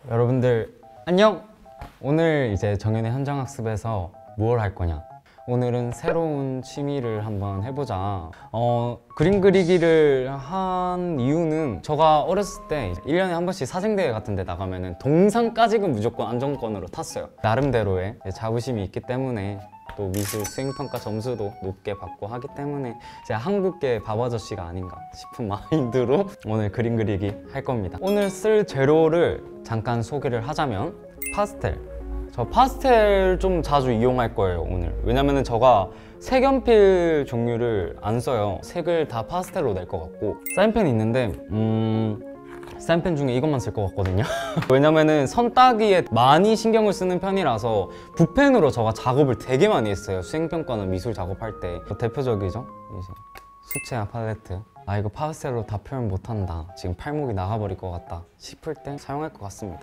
여러분들 안녕! 오늘 이제 정연의 현장학습에서 무엇 할 거냐? 오늘은 새로운 취미를 한번 해보자. 그림 그리기를 한 이유는 제가 어렸을 때 1년에 한 번씩 사생대회 같은 데 나가면 동상까지는 무조건 안정권으로 탔어요. 나름대로의 자부심이 있기 때문에 또 미술 수행평가 점수도 높게 받고 하기 때문에 제가 한국계 바보아저씨가 아닌가 싶은 마인드로 오늘 그림 그리기 할 겁니다. 오늘 쓸 재료를 잠깐 소개를 하자면 파스텔. 저 파스텔 좀 자주 이용할 거예요 오늘. 왜냐면은 제가 색연필 종류를 안 써요. 색을 다 파스텔로 낼 것 같고 사인펜이 있는데 사인펜 중에 이것만 쓸 것 같거든요. 왜냐면은 선 따기에 많이 신경을 쓰는 편이라서 붓펜으로 제가 작업을 되게 많이 했어요. 수행평가나 미술 작업할 때. 대표적이죠? 이제 수채화 팔레트. 아 이거 파스텔로 다 표현 못한다, 지금 팔목이 나가버릴 것 같다 싶을 때 사용할 것 같습니다.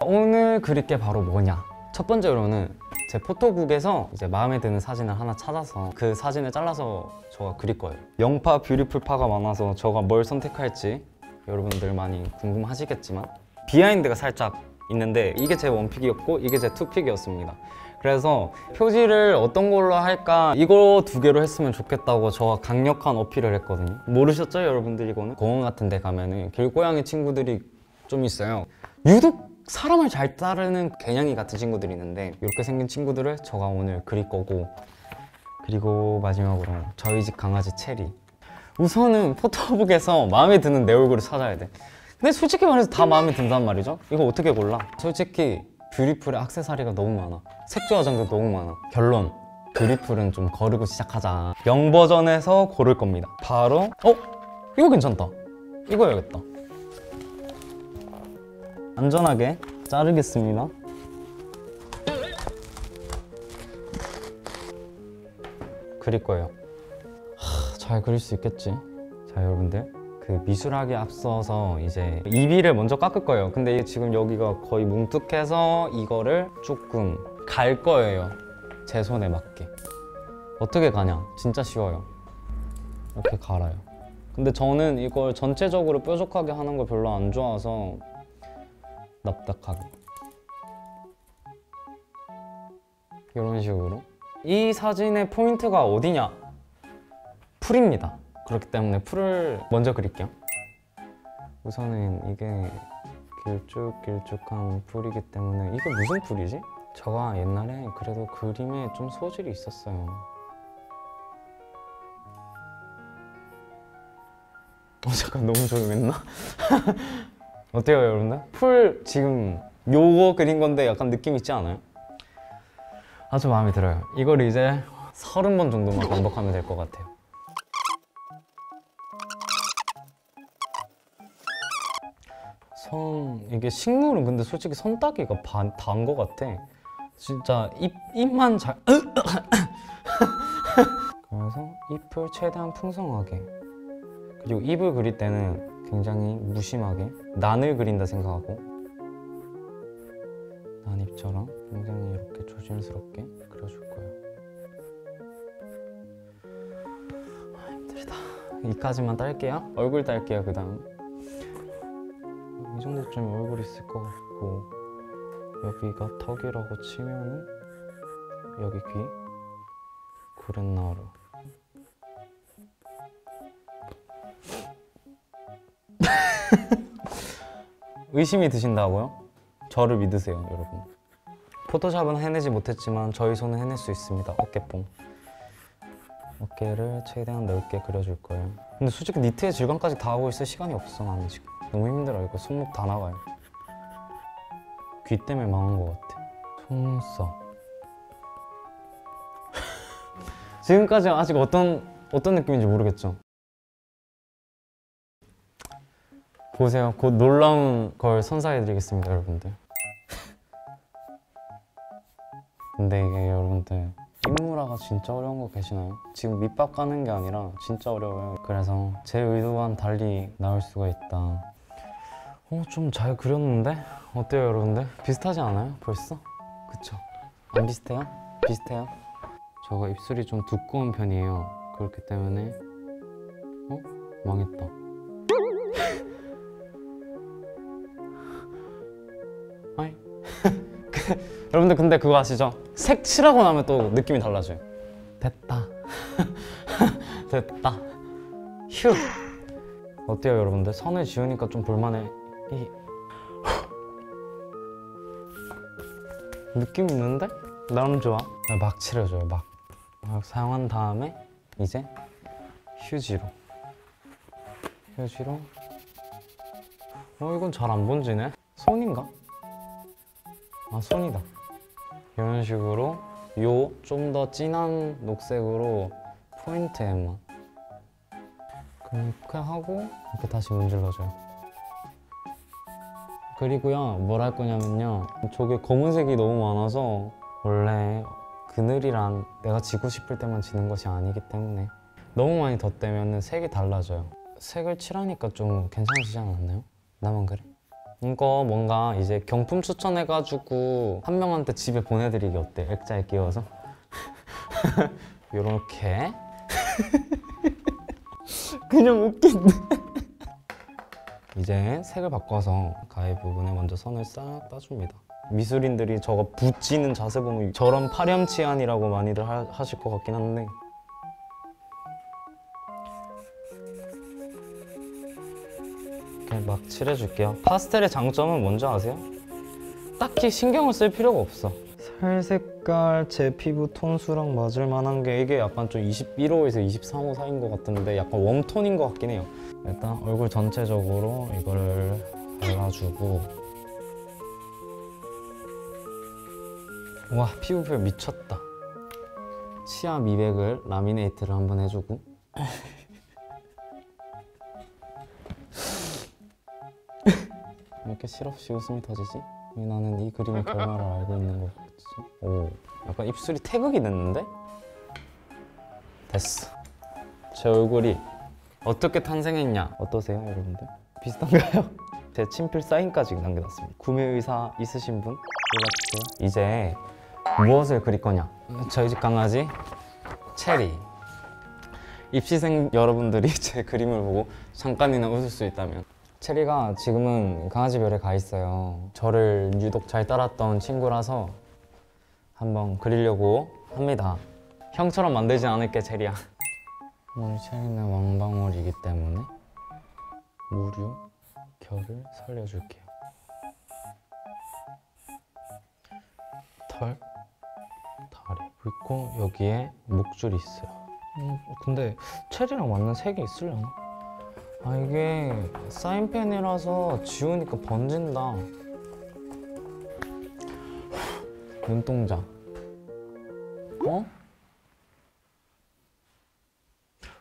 오늘 그릴 게 바로 뭐냐? 첫 번째로는 제 포토북에서 이제 마음에 드는 사진을 하나 찾아서 그 사진을 잘라서 제가 그릴 거예요. 영파, 뷰티풀파가 많아서 제가 뭘 선택할지 여러분들 많이 궁금하시겠지만 비하인드가 살짝 있는데 이게 제 원픽이었고 이게 제 투픽이었습니다. 그래서 표지를 어떤 걸로 할까, 이거 두 개로 했으면 좋겠다고 제가 강력한 어필을 했거든요. 모르셨죠 여러분들? 이거는 공원 같은 데 가면은 길고양이 친구들이 좀 있어요. 유독 사람을 잘 따르는 개냥이 같은 친구들이 있는데 이렇게 생긴 친구들을 제가 오늘 그릴 거고, 그리고 마지막으로 저희 집 강아지 체리. 우선은 포토북에서 마음에 드는 내 얼굴을 찾아야 돼. 근데 솔직히 말해서 다 마음에 든단 말이죠? 이거 어떻게 골라? 솔직히 뷰티풀의 액세서리가 너무 많아. 색조 화장도 너무 많아. 결론, 뷰티풀은 좀 거르고 시작하자. 0버전에서 고를 겁니다. 바로 이거 괜찮다. 이거 해야겠다. 안전하게 자르겠습니다. 그릴 거예요. 잘 그릴 수 있겠지? 자 여러분들, 그 미술하기에 앞서서 이제 이비를 먼저 깎을 거예요. 근데 지금 여기가 거의 뭉툭해서 이거를 조금 갈 거예요. 제 손에 맞게. 어떻게 가냐? 진짜 쉬워요. 이렇게 갈아요. 근데 저는 이걸 전체적으로 뾰족하게 하는 걸 별로 안 좋아해서 납작하게 이런 식으로. 이 사진의 포인트가 어디냐? 풀입니다. 그렇기 때문에 풀을 먼저 그릴게요. 우선은 이게 길쭉길쭉한 풀이기 때문에, 이게 무슨 풀이지? 제가 옛날에 그래도 그림에 좀 소질이 있었어요. 잠깐 너무 조용했나? 어때요 여러분들? 풀 지금 요거 그린 건데 약간 느낌 있지 않아요? 아주 마음에 들어요. 이걸 이제 30번 정도만 반복하면 될 것 같아요. 이게 식물은 근데 솔직히 손 따기가 다인 것 같아. 진짜 입만 잘 그래서 잎을 최대한 풍성하게, 그리고 입을 그릴 때는 굉장히 무심하게 난을 그린다 생각하고 난입처럼 굉장히 이렇게 조심스럽게 그려줄 거예요. 힘들다. 이까지만 딸게요. 얼굴 딸게요. 그 다음 이 정도쯤 얼굴 있을 것 같고, 여기가 턱이라고 치면은 여기 귀 구렛나루. 의심이 드신다고요? 저를 믿으세요 여러분. 포토샵은 해내지 못했지만 저희 손은 해낼 수 있습니다. 어깨뽕. 어깨를 최대한 넓게 그려줄 거예요. 근데 솔직히 니트의 질감까지 다 하고 있을 시간이 없어. 나는 지금 너무 힘들어. 이거 손목 다 나가요. 귀 때문에 망한 것 같아. 속눈썹. 지금까지 아직 어떤 느낌인지 모르겠죠? 보세요. 곧 놀라운 걸 선사해드리겠습니다 여러분들. 근데 이게 여러분들, 인물화가 진짜 어려운 거 계시나요? 지금 밑밥 까는 게 아니라 진짜 어려워요. 그래서 제 의도와는 달리 나올 수가 있다. 좀 잘 그렸는데? 어때요 여러분들? 비슷하지 않아요? 벌써? 그쵸? 안 비슷해요? 비슷해요? 저가 입술이 좀 두꺼운 편이에요. 그렇기 때문에 망했다. 여러분들 근데 그거 아시죠? 색 칠하고 나면 또 느낌이 달라져요. 됐다. 됐다. 휴. 어때요 여러분들? 선을 지우니까 좀 볼만해. 느낌 있는데? 나름 좋아. 막 칠해줘요. 막 사용한 다음에 이제 휴지로 이건 잘 안 번지네. 손인가? 아 손이다. 이런 식으로 요 좀 더 진한 녹색으로 포인트에만 그렇게 하고 이렇게 다시 문질러줘요. 그리고요 뭘 할 거냐면요, 저게 검은색이 너무 많아서 원래 그늘이란 내가 지고 싶을 때만 지는 것이 아니기 때문에 너무 많이 덧대면 색이 달라져요. 색을 칠하니까 좀 괜찮으시지 않았나요? 나만 그래? 이거 뭔가 이제 경품 추천해가지고 한 명한테 집에 보내드리기 어때? 액자에 끼워서 요렇게 그냥 웃긴데 이제 색을 바꿔서 가위 부분에 먼저 선을 싹 따줍니다. 미술인들이 저거 붙이는 자세 보면 저런 파렴치한이라고 많이들 하실 것 같긴 한데 이렇게 막 칠해줄게요. 파스텔의 장점은 뭔지 아세요? 딱히 신경을 쓸 필요가 없어. 살 색깔 제 피부 톤수랑 맞을 만한 게 이게 약간 좀 21호에서 23호 사이인 것 같은데 약간 웜톤인 것 같긴 해요. 일단 얼굴 전체적으로 이거를 발라주고 와 피부별 미쳤다. 치아 미백을 라미네이트를 한번 해주고 왜 이렇게 실없이 웃음이 터지지? 왜 나는 이 그림의 결말을 알고 있는 것 같지? 오, 약간 입술이 태극이 됐는데? 됐어. 제 얼굴이 어떻게 탄생했냐? 어떠세요 여러분들? 비슷한가요? 제 친필 사인까지 남겨놨습니다. 구매 의사 있으신 분 연락주세요. 이제 무엇을 그릴 거냐? 저희 집 강아지 체리. 입시생 여러분들이 제 그림을 보고 잠깐이나 웃을 수 있다면, 체리가 지금은 강아지별에 가 있어요. 저를 유독 잘 따랐던 친구라서 한번 그리려고 합니다. 형처럼 만들진 않을게 체리야. 오늘 체리는 왕방울이기 때문에 무료 결을 살려줄게요. 털, 다리, 그리고 여기에 목줄이 있어요. 근데 체리랑 맞는 색이 있으려나? 아 이게 사인펜이라서 지우니까 번진다. 눈동자. 어?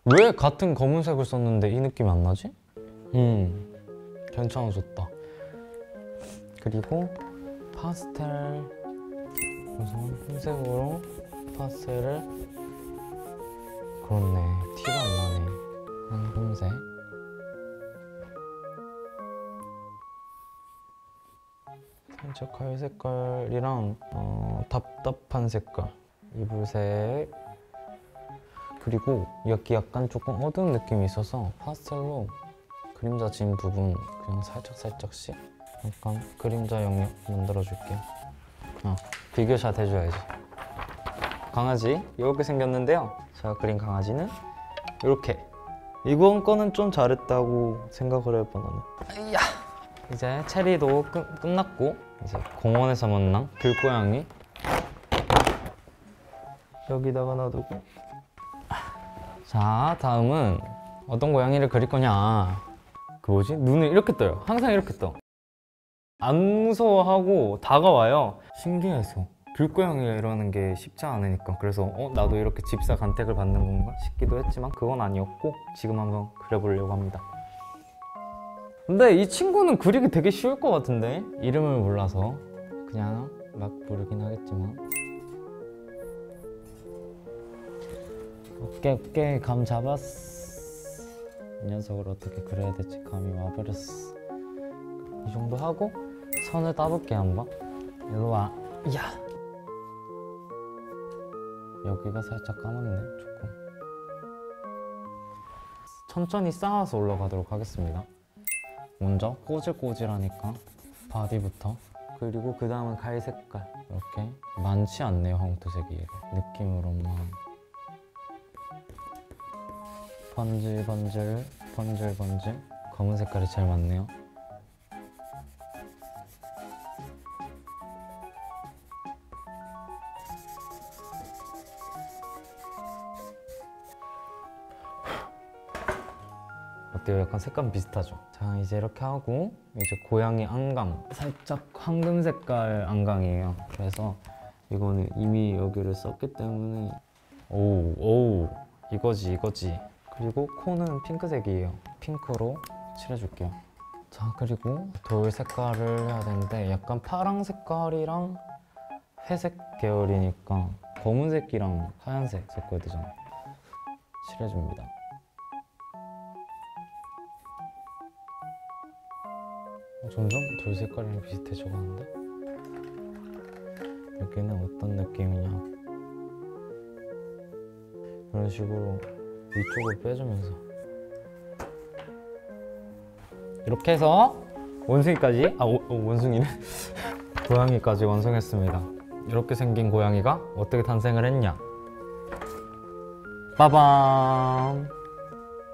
왜 같은 검은색을 썼는데 이 느낌이 안 나지? 괜찮아졌다. 그리고 파스텔, 우선 흰색으로 파스텔을, 그렇네, 티가 안 나네. 황금색, 살짝 가위 색깔이랑 답답한 색깔, 이불색, 그리고 여기 약간 조금 어두운 느낌이 있어서 파스텔로 그림자 진 부분 그냥 살짝씩 약간 그림자 영역 만들어줄게요. 비교샷 해줘야지. 강아지 이렇게 생겼는데요, 제가 그린 강아지는 이렇게. 이번 거는 좀 잘했다고 생각을 해봐 나는. 이제 체리도 끝났고, 이제 공원에서 만난 들고양이 여기다가 놔두고. 자, 다음은 어떤 고양이를 그릴 거냐. 그 뭐지? 눈을 이렇게 떠요. 항상 이렇게 떠. 안 무서워하고 다가와요. 신기해서. 들고양이라는 게 쉽지 않으니까. 그래서 나도 이렇게 집사 간택을 받는 건가 싶기도 했지만 그건 아니었고, 지금 한번 그려보려고 합니다. 근데 이 친구는 그리기 되게 쉬울 것 같은데? 이름을 몰라서 그냥 막 부르긴 하겠지만. 오케이 감 잡았어. 이 녀석을 어떻게 그려야 될지 감이 와버렸어. 이 정도 하고 선을 따볼게 한번. 일로 와. 야, 여기가 살짝 까맣네 조금. 천천히 쌓아서 올라가도록 하겠습니다. 먼저 꼬질꼬질하니까 바디부터 그리고 그 다음은 가위 색깔. 이렇게 많지 않네요, 황토색이. 느낌으로만 번질번질 번질번질. 검은 색깔이 제일 많네요. 어때요? 약간 색감 비슷하죠? 자, 이제 이렇게 하고 이제 고양이 안강, 살짝 황금 색깔 안강이에요. 그래서 이거는 이미 여기를 썼기 때문에 오우 이거지. 그리고 코는 핑크색이에요. 핑크로 칠해줄게요. 자, 그리고 돌 색깔을 해야 되는데 약간 파랑 색깔이랑 회색 계열이니까 검은색이랑 하얀색 섞어야 되잖아. 칠해줍니다. 점점 돌 색깔이랑 비슷해져 가는데? 여기는 어떤 느낌이냐, 이런 식으로 위쪽으로 빼주면서 이렇게 해서 원숭이까지, 원숭이는 고양이까지 완성했습니다. 이렇게 생긴 고양이가 어떻게 탄생을 했냐, 빠밤!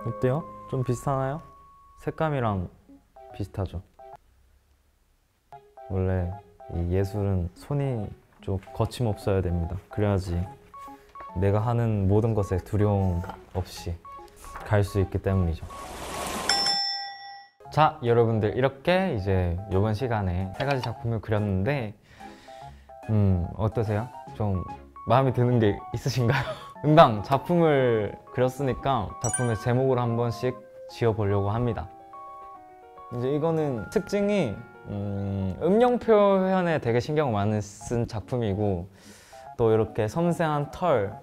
어때요? 좀 비슷하나요? 색감이랑 비슷하죠? 원래 이 예술은 손이 좀 거침없어야 됩니다. 그래야지 내가 하는 모든 것에 두려움 없이 갈 수 있기 때문이죠. 자, 여러분들, 이렇게 이제 이번 시간에 3가지 작품을 그렸는데 어떠세요? 좀 마음에 드는 게 있으신가요? 금방 작품을 그렸으니까 작품의 제목을 한 번씩 지어보려고 합니다. 이제 이거는 특징이 음영 표현에 되게 신경 많이 쓴 작품이고, 또 이렇게 섬세한 털,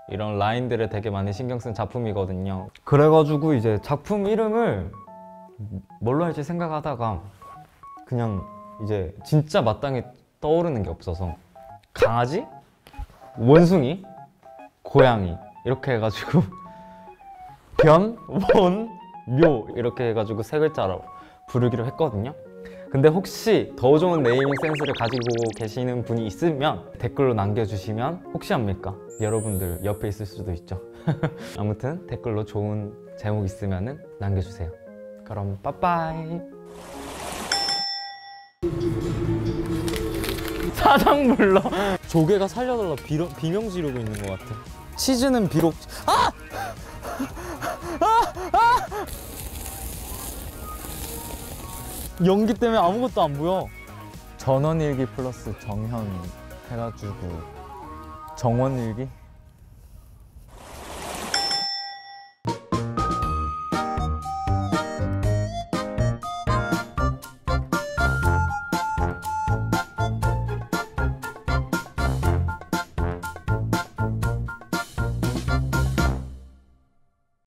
이런 라인들에 되게 많이 신경 쓴 작품이거든요. 그래가지고 이제 작품 이름을 뭘로 할지 생각하다가 그냥 이제 진짜 마땅히 떠오르는 게 없어서 강아지? 원숭이? 고양이 이렇게 해가지고 변, 원, 묘 이렇게 해가지고 3글자로 부르기로 했거든요. 근데 혹시 더 좋은 네이밍 센스를 가지고 계시는 분이 있으면 댓글로 남겨주시면 혹시 합니까? 여러분들 옆에 있을 수도 있죠. 아무튼 댓글로 좋은 제목 있으면 남겨주세요. 그럼 빠빠이. 사장 불러. 조개가 살려달라 비명 지르고 있는 것 같아. 치즈는 비록 연기 때문에 아무것도 안 보여. 전원일기 플러스 정현 해가지고 정원일기?